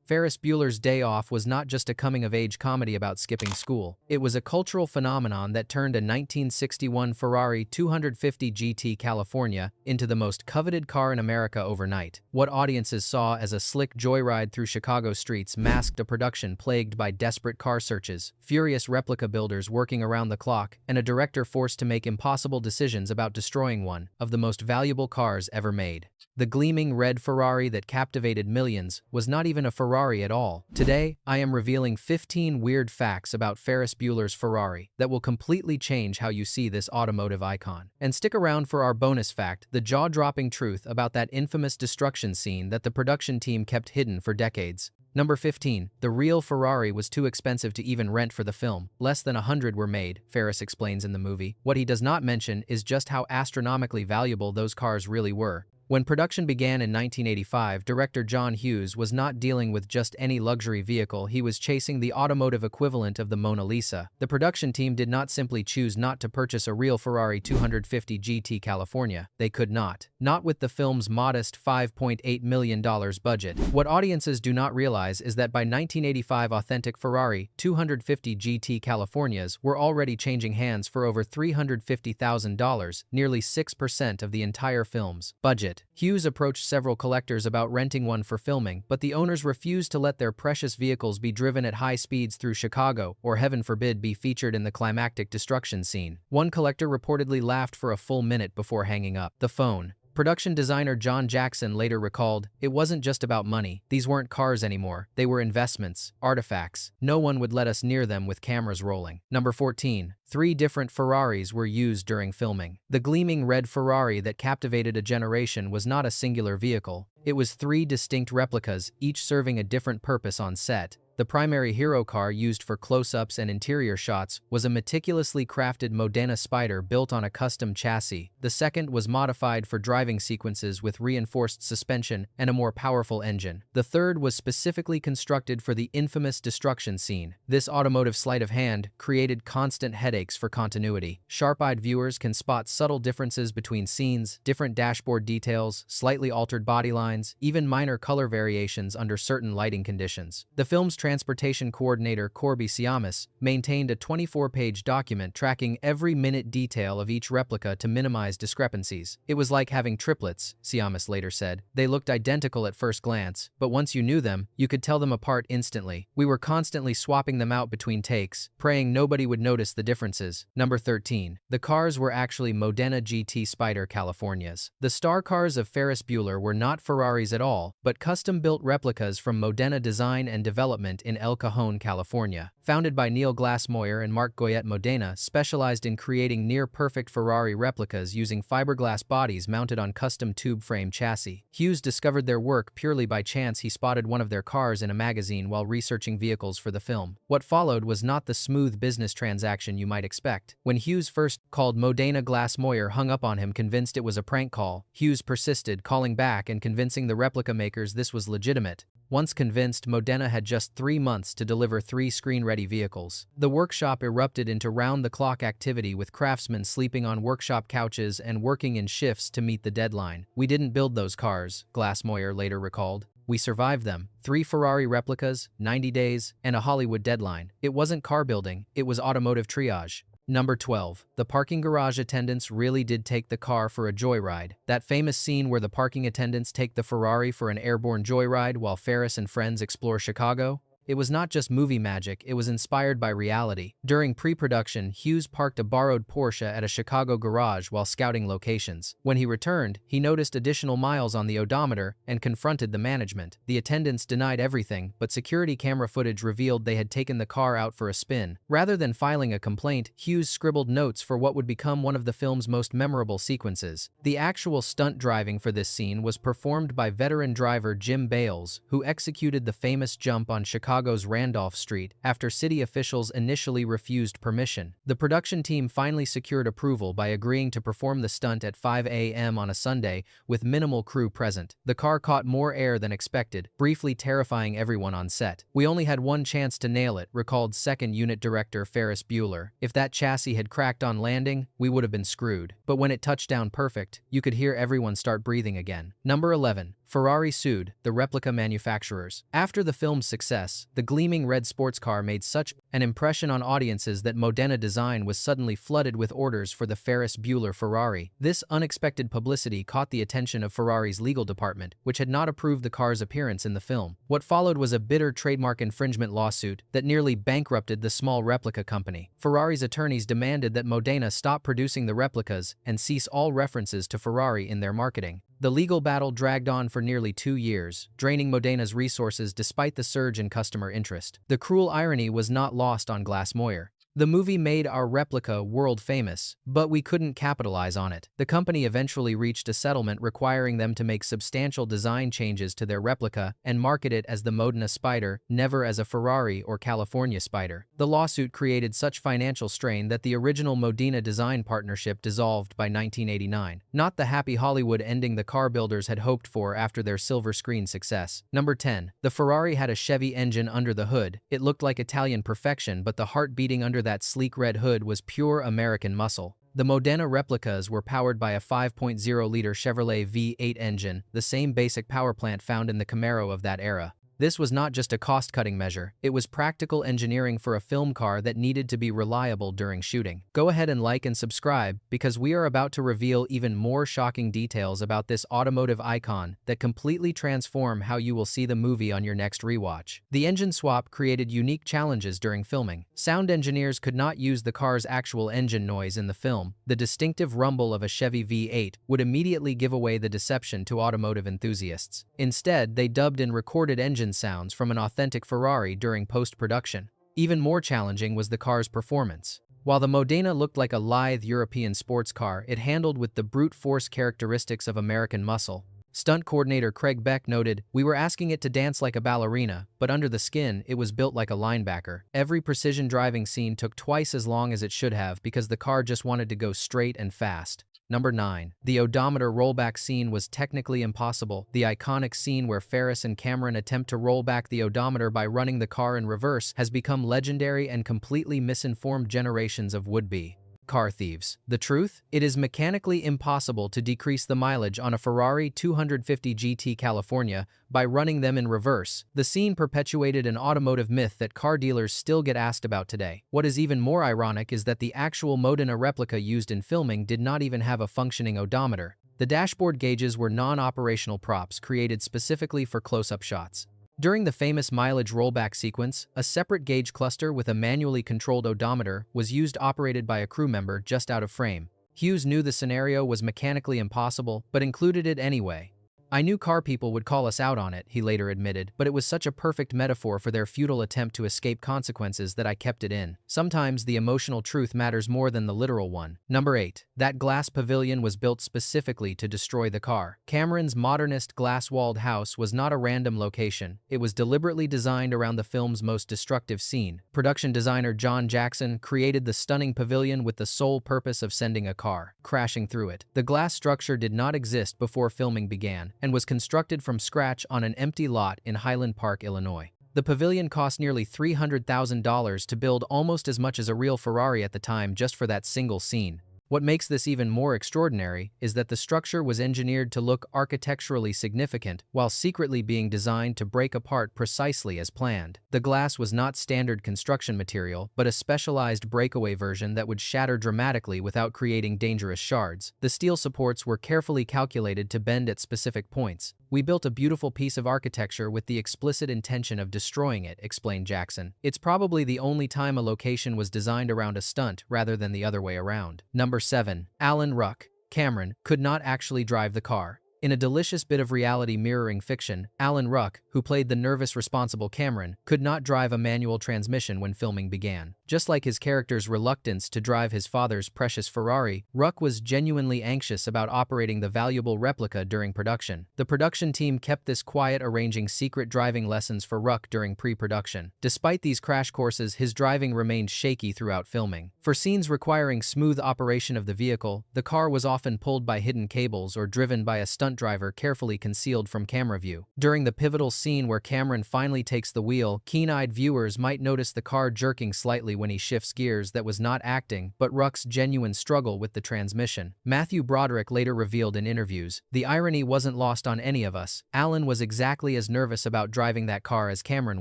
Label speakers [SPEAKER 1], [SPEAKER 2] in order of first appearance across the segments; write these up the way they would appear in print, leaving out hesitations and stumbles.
[SPEAKER 1] Ferris Bueller's Day Off was not just a coming-of-age comedy about skipping school. It was a cultural phenomenon that turned a 1961 Ferrari 250 GT California into the most coveted car in America overnight. What audiences saw as a slick joyride through Chicago streets masked a production plagued by desperate car searches, furious replica builders working around the clock, and a director forced to make impossible decisions about destroying one of the most valuable cars ever made. The gleaming red Ferrari that captivated millions was not even a Ferrari at all. Today, I am revealing 15 weird facts about Ferris Bueller's Ferrari that will completely change how you see this automotive icon. And stick around for our bonus fact, the jaw-dropping truth about that infamous destruction scene that the production team kept hidden for decades. Number 15. The real Ferrari was too expensive to even rent for the film. Less than 100 were made, Ferris explains in the movie. What he does not mention is just how astronomically valuable those cars really were. When production began in 1985, director John Hughes was not dealing with just any luxury vehicle, he was chasing the automotive equivalent of the Mona Lisa. The production team did not simply choose not to purchase a real Ferrari 250 GT California. They could not. Not with the film's modest $5.8 million budget. What audiences do not realize is that by 1985, authentic Ferrari 250 GT Californias were already changing hands for over $350,000, nearly 6% of the entire film's budget. Hughes approached several collectors about renting one for filming, but the owners refused to let their precious vehicles be driven at high speeds through Chicago, or heaven forbid be featured in the climactic destruction scene. One collector reportedly laughed for a full minute before hanging up the phone. Production designer John Jackson later recalled, "It wasn't just about money. These weren't cars anymore. They were investments, artifacts. No one would let us near them with cameras rolling." Number 14. 3 different Ferraris were used during filming. The gleaming red Ferrari that captivated a generation was not a singular vehicle. It was 3 distinct replicas, each serving a different purpose on set. The primary hero car used for close-ups and interior shots was a meticulously crafted Modena Spyder built on a custom chassis. The second was modified for driving sequences with reinforced suspension and a more powerful engine. The third was specifically constructed for the infamous destruction scene. This automotive sleight of hand created constant headaches for continuity. Sharp-eyed viewers can spot subtle differences between scenes, different dashboard details, slightly altered body lines, even minor color variations under certain lighting conditions. The film's transportation coordinator Corby Siamis maintained a 24-page document tracking every minute detail of each replica to minimize discrepancies. "It was like having triplets," Siamis later said. "They looked identical at first glance, but once you knew them, you could tell them apart instantly. We were constantly swapping them out between takes, praying nobody would notice the differences." Number 13. The cars were actually Modena GT Spyder Californias. The star cars of Ferris Bueller were not Ferraris at all, but custom-built replicas from Modena Design and Development in El Cajon, California. Founded by Neil Glassmoyer and Mark Goyette, Modena specialized in creating near-perfect Ferrari replicas using fiberglass bodies mounted on custom tube frame chassis. Hughes discovered their work purely by chance. He spotted one of their cars in a magazine while researching vehicles for the film. What followed was not the smooth business transaction you might expect. When Hughes first called Modena, Glassmoyer hung up on him, convinced it was a prank call. Hughes persisted, calling back and convincing the replica makers this was legitimate. Once convinced, Modena had just 3 months to deliver 3 screen-ready vehicles. The workshop erupted into round-the-clock activity, with craftsmen sleeping on workshop couches and working in shifts to meet the deadline. "We didn't build those cars," Glassmoyer later recalled. "We survived them. 3 Ferrari replicas, 90 days, and a Hollywood deadline. It wasn't car building, it was automotive triage." Number 12. The parking garage attendants really did take the car for a joyride. That famous scene where the parking attendants take the Ferrari for an airborne joyride while Ferris and friends explore Chicago? It was not just movie magic, it was inspired by reality. During pre-production, Hughes parked a borrowed Porsche at a Chicago garage while scouting locations. When he returned, he noticed additional miles on the odometer and confronted the management. The attendants denied everything, but security camera footage revealed they had taken the car out for a spin. Rather than filing a complaint, Hughes scribbled notes for what would become one of the film's most memorable sequences. The actual stunt driving for this scene was performed by veteran driver Jim Bales, who executed the famous jump on Chicago's Randolph Street after city officials initially refused permission. The production team finally secured approval by agreeing to perform the stunt at 5 a.m. on a Sunday with minimal crew present. The car caught more air than expected, briefly terrifying everyone on set. "We only had one chance to nail it," recalled second unit director Ferris Bueller. "If that chassis had cracked on landing, we would have been screwed. But when it touched down perfect, you could hear everyone start breathing again." Number 11. Ferrari sued the replica manufacturers. After the film's success, the gleaming red sports car made such an impression on audiences that Modena Design was suddenly flooded with orders for the FERRIS Bueller Ferrari. This unexpected publicity caught the attention of Ferrari's legal department, which had not approved the car's appearance in the film. What followed was a bitter trademark infringement lawsuit that nearly bankrupted the small replica company. Ferrari's attorneys demanded that Modena stop producing the replicas and cease all references to Ferrari in their marketing. The legal battle dragged on for nearly 2 years, draining Modena's resources despite the surge in customer interest. The cruel irony was not lost on Glass Moyer. The movie made our replica world famous, but we couldn't capitalize on it. The company eventually reached a settlement requiring them to make substantial design changes to their replica and market it as the Modena Spyder, never as a Ferrari or California Spyder. The lawsuit created such financial strain that the original Modena design partnership dissolved by 1989. Not the happy Hollywood ending the car builders had hoped for after their silver screen success. Number 10. The Ferrari had a Chevy engine under the hood. It looked like Italian perfection, but the heart beating under that sleek red hood was pure American muscle. The Modena replicas were powered by a 5.0-liter Chevrolet V8 engine, the same basic power plant found in the Camaro of that era. This was not just a cost-cutting measure, it was practical engineering for a film car that needed to be reliable during shooting. Go ahead and like and subscribe, because we are about to reveal even more shocking details about this automotive icon that completely transform how you will see the movie on your next rewatch. The engine swap created unique challenges during filming. Sound engineers could not use the car's actual engine noise in the film. The distinctive rumble of a Chevy V8 would immediately give away the deception to automotive enthusiasts. Instead, they dubbed and recorded engine sounds from an authentic Ferrari during post-production. Even more challenging was the car's performance. While the Modena looked like a lithe European sports car, it handled with the brute force characteristics of American muscle. Stunt coordinator Craig Beck noted, "We were asking it to dance like a ballerina, but under the skin, it was built like a linebacker. Every precision driving scene took twice as long as it should have because the car just wanted to go straight and fast." Number 9. The odometer rollback scene was technically impossible. The iconic scene where Ferris and Cameron attempt to roll back the odometer by running the car in reverse has become legendary and completely misinformed generations of would-be car thieves. The truth? It is mechanically impossible to decrease the mileage on a Ferrari 250 GT California by running them in reverse. The scene perpetuated an automotive myth that car dealers still get asked about today. What is even more ironic is that the actual Modena replica used in filming did not even have a functioning odometer. The dashboard gauges were non-operational props created specifically for close-up shots. During the famous mileage rollback sequence, a separate gauge cluster with a manually controlled odometer was used, operated by a crew member just out of frame. Hughes knew the scenario was mechanically impossible, but included it anyway. "I knew car people would call us out on it," he later admitted, "but it was such a perfect metaphor for their futile attempt to escape consequences that I kept it in." Sometimes the emotional truth matters more than the literal one. Number 8. That glass pavilion was built specifically to destroy the car. Cameron's modernist glass-walled house was not a random location. It was deliberately designed around the film's most destructive scene. Production designer John Jackson created the stunning pavilion with the sole purpose of sending a car crashing through it. The glass structure did not exist before filming began, and was constructed from scratch on an empty lot in Highland Park, Illinois. The pavilion cost nearly $300,000 to build, almost as much as a real Ferrari at the time, just for that single scene. What makes this even more extraordinary is that the structure was engineered to look architecturally significant while secretly being designed to break apart precisely as planned. The glass was not standard construction material, but a specialized breakaway version that would shatter dramatically without creating dangerous shards. The steel supports were carefully calculated to bend at specific points. "We built a beautiful piece of architecture with the explicit intention of destroying it," explained Jackson. "It's probably the only time a location was designed around a stunt rather than the other way around." Number 7. Alan Ruck. Cameron could not actually drive the car. In a delicious bit of reality mirroring fiction, Alan Ruck, who played the nervous, responsible Cameron, could not drive a manual transmission when filming began. Just like his character's reluctance to drive his father's precious Ferrari, Ruck was genuinely anxious about operating the valuable replica during production. The production team kept this quiet, arranging secret driving lessons for Ruck during pre-production. Despite these crash courses, his driving remained shaky throughout filming. For scenes requiring smooth operation of the vehicle, the car was often pulled by hidden cables or driven by a stunt driver carefully concealed from camera view. During the pivotal scene where Cameron finally takes the wheel, keen-eyed viewers might notice the car jerking slightly when he shifts gears that was not acting but Ruck's genuine struggle with the transmission. Matthew Broderick later revealed in interviews, "The irony wasn't lost on any of us. Alan was exactly as nervous about driving that car as Cameron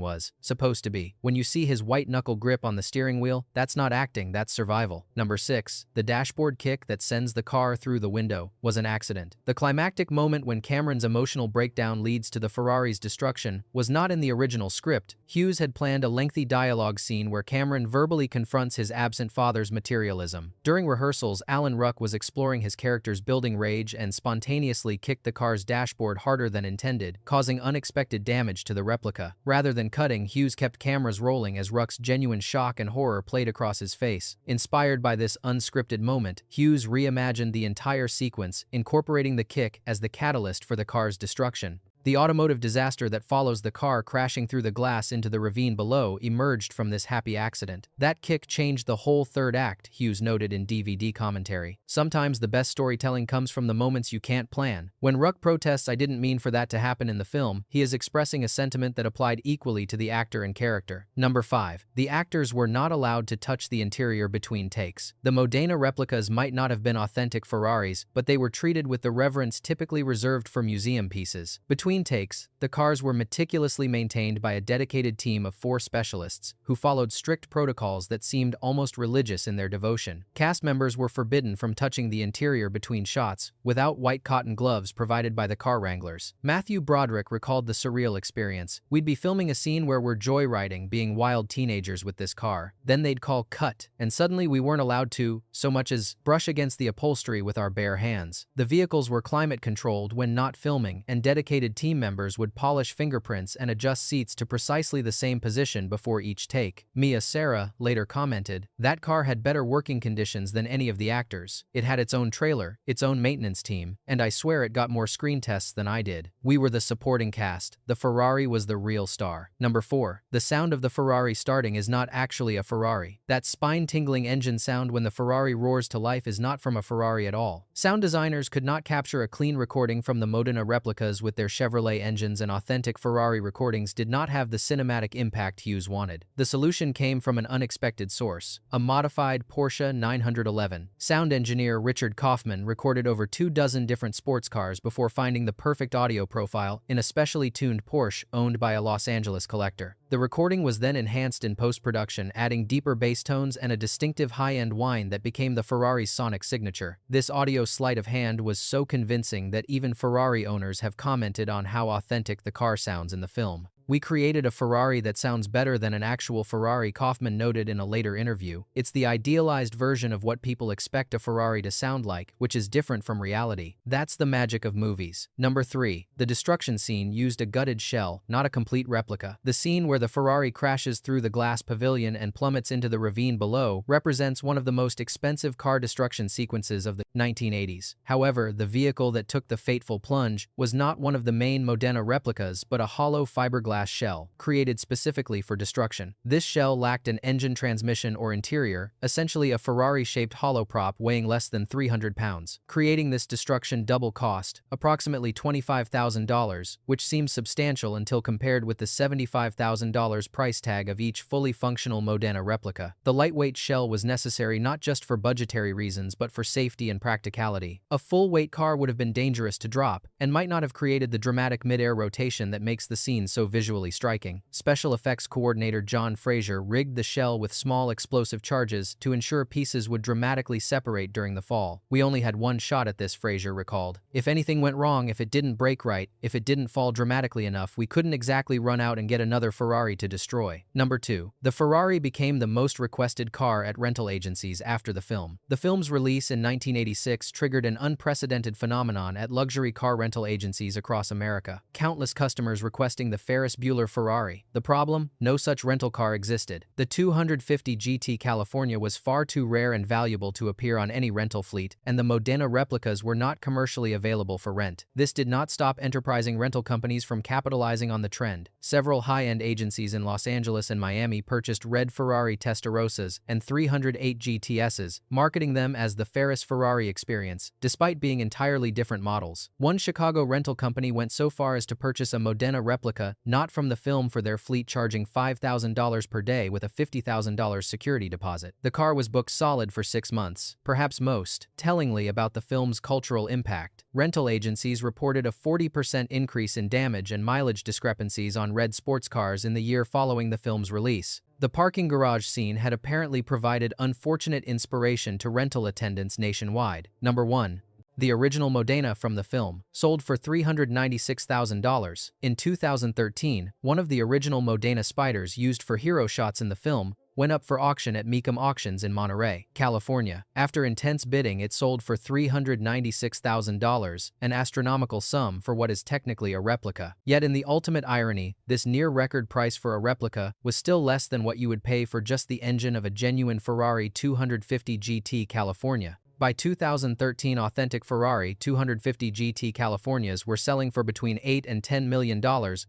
[SPEAKER 1] was supposed to be. When you see his white-knuckle grip on the steering wheel, that's not acting, that's survival." Number 6. The dashboard kick that sends the car through the window was an accident. The climactic moment when Cameron's emotional breakdown leads to the Ferrari's destruction was not in the original script. Hughes had planned a lengthy dialogue scene where Cameron verbally confronts his absent father's materialism. During rehearsals, Alan Ruck was exploring his character's building rage and spontaneously kicked the car's dashboard harder than intended, causing unexpected damage to the replica. Rather than cutting, Hughes kept cameras rolling as Ruck's genuine shock and horror played across his face. Inspired by this unscripted moment, Hughes reimagined the entire sequence, incorporating the kick as the catalyst for the car's destruction. The automotive disaster that follows the car crashing through the glass into the ravine below emerged from this happy accident. "That kick changed the whole third act," Hughes noted in DVD commentary. "Sometimes the best storytelling comes from the moments you can't plan." When Ruck protests, "I didn't mean for that to happen in the film," he is expressing a sentiment that applied equally to the actor and character. Number 5. The actors were not allowed to touch the interior between takes. The Modena replicas might not have been authentic Ferraris, but they were treated with the reverence typically reserved for museum pieces. Between takes, the cars were meticulously maintained by a dedicated team of 4 specialists who followed strict protocols that seemed almost religious in their devotion. Cast members were forbidden from touching the interior between shots without white cotton gloves provided by the car wranglers. Matthew Broderick recalled the surreal experience. "We'd be filming a scene where we're joyriding, being wild teenagers with this car. Then they'd call cut, and suddenly we weren't allowed to so much as brush against the upholstery with our bare hands. The vehicles were climate controlled when not filming, and dedicated team members would polish fingerprints and adjust seats to precisely the same position before each take." Mia Sara later commented, "That car had better working conditions than any of the actors. It had its own trailer, its own maintenance team, and I swear it got more screen tests than I did. We were the supporting cast. The Ferrari was the real star." Number 4. The sound of the Ferrari starting is not actually a Ferrari. That spine-tingling engine sound when the Ferrari roars to life is not from a Ferrari at all. Sound designers could not capture a clean recording from the Modena replicas with their Chevrolet engines, and authentic Ferrari recordings did not have the cinematic impact Hughes wanted. The solution came from an unexpected source: a modified Porsche 911. Sound engineer Richard Kaufman recorded over 24 different sports cars before finding the perfect audio profile in a specially tuned Porsche owned by a Los Angeles collector. The recording was then enhanced in post-production, adding deeper bass tones and a distinctive high-end whine that became the Ferrari's sonic signature. This audio sleight of hand was so convincing that even Ferrari owners have commented on how authentic the car sounds in the film. "We created a Ferrari that sounds better than an actual Ferrari," Kaufman noted in a later interview. "It's the idealized version of what people expect a Ferrari to sound like, which is different from reality. That's the magic of movies." Number 3. The destruction scene used a gutted shell, not a complete replica. The scene where the Ferrari crashes through the glass pavilion and plummets into the ravine below represents one of the most expensive car destruction sequences of the 1980s. However, the vehicle that took the fateful plunge was not one of the main Modena replicas but a hollow fiberglass shell, created specifically for destruction. This shell lacked an engine, transmission, or interior, essentially a Ferrari-shaped hollow prop weighing less than 300 pounds. Creating this destruction double cost, approximately $25,000, which seems substantial until compared with the $75,000 price tag of each fully functional Modena replica. The lightweight shell was necessary not just for budgetary reasons but for safety and practicality. A full-weight car would have been dangerous to drop, and might not have created the dramatic mid-air rotation that makes the scene so visually striking. Special effects coordinator John Fraser rigged the shell with small explosive charges to ensure pieces would dramatically separate during the fall. "We only had one shot at this," Fraser recalled. "If anything went wrong, if it didn't break right, if it didn't fall dramatically enough, we couldn't exactly run out and get another Ferrari to destroy." Number 2. The Ferrari became the most requested car at rental agencies after the film. The film's release in 1986 triggered an unprecedented phenomenon at luxury car rental agencies across America. Countless customers requesting the FERRIS Bueller Ferrari. The problem? No such rental car existed. The 250 GT California was far too rare and valuable to appear on any rental fleet, and the Modena replicas were not commercially available for rent. This did not stop enterprising rental companies from capitalizing on the trend. Several high-end agencies in Los Angeles and Miami purchased red Ferrari Testarossas and 308 GTSs, marketing them as the Ferris Ferrari experience, despite being entirely different models. One Chicago rental company went so far as to purchase a Modena replica, not got from the film for their fleet, charging $5,000 per day with a $50,000 security deposit. The car was booked solid for 6 months. Perhaps most tellingly about the film's cultural impact, rental agencies reported a 40% increase in damage and mileage discrepancies on red sports cars in the year following the film's release. The parking garage scene had apparently provided unfortunate inspiration to rental attendants nationwide. Number 1. The original Modena from the film, sold for $396,000. In 2013, one of the original Modena Spyders used for hero shots in the film went up for auction at Mecum Auctions in Monterey, California. After intense bidding, it sold for $396,000, an astronomical sum for what is technically a replica. Yet in the ultimate irony, this near-record price for a replica was still less than what you would pay for just the engine of a genuine Ferrari 250 GT California. By 2013, authentic Ferrari 250 GT Californias were selling for between $8 and $10 million,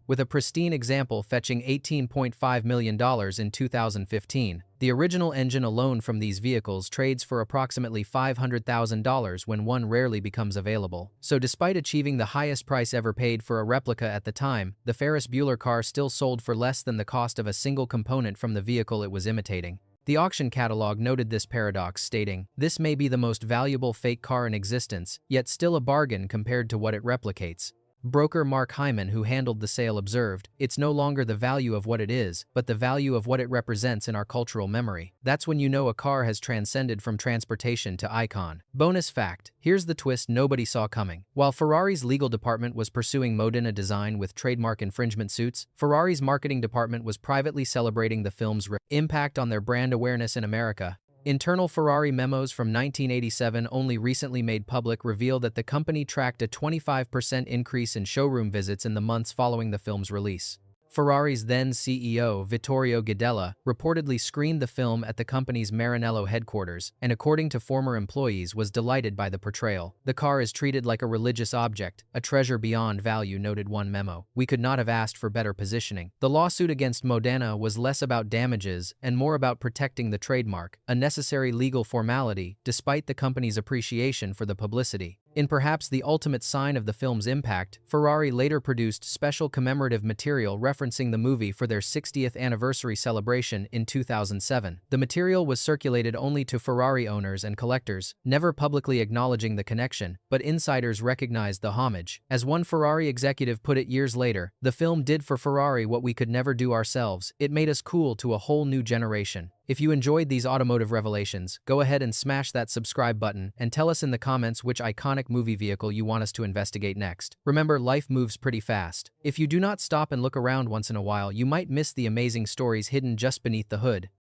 [SPEAKER 1] with a pristine example fetching $18.5 million in 2015. The original engine alone from these vehicles trades for approximately $500,000 when one rarely becomes available. So despite achieving the highest price ever paid for a replica at the time, the FERRIS Bueller car still sold for less than the cost of a single component from the vehicle it was imitating. The auction catalog noted this paradox, stating, "This may be the most valuable fake car in existence, yet still a bargain compared to what it replicates." Broker Mark Hyman, who handled the sale, observed, "It's no longer the value of what it is, but the value of what it represents in our cultural memory. That's when you know a car has transcended from transportation to icon." Bonus fact: here's the twist nobody saw coming. While Ferrari's legal department was pursuing Modena design with trademark infringement suits, Ferrari's marketing department was privately celebrating the film's impact on their brand awareness in America. Internal Ferrari memos from 1987, only recently made public, reveal that the company tracked a 25% increase in showroom visits in the months following the film's release. Ferrari's then CEO, Vittorio Guidella, reportedly screened the film at the company's Maranello headquarters, and according to former employees, was delighted by the portrayal. "The car is treated like a religious object, a treasure beyond value," noted one memo. "We could not have asked for better positioning." The lawsuit against Modena was less about damages and more about protecting the trademark, a necessary legal formality, despite the company's appreciation for the publicity. In perhaps the ultimate sign of the film's impact, Ferrari later produced special commemorative material referencing the movie for their 60th anniversary celebration in 2007. The material was circulated only to Ferrari owners and collectors, never publicly acknowledging the connection, but insiders recognized the homage. As one Ferrari executive put it years later, "The film did for Ferrari what we could never do ourselves. It made us cool to a whole new generation." If you enjoyed these automotive revelations, go ahead and smash that subscribe button and tell us in the comments which iconic movie vehicle you want us to investigate next. Remember, life moves pretty fast. If you do not stop and look around once in a while, you might miss the amazing stories hidden just beneath the hood.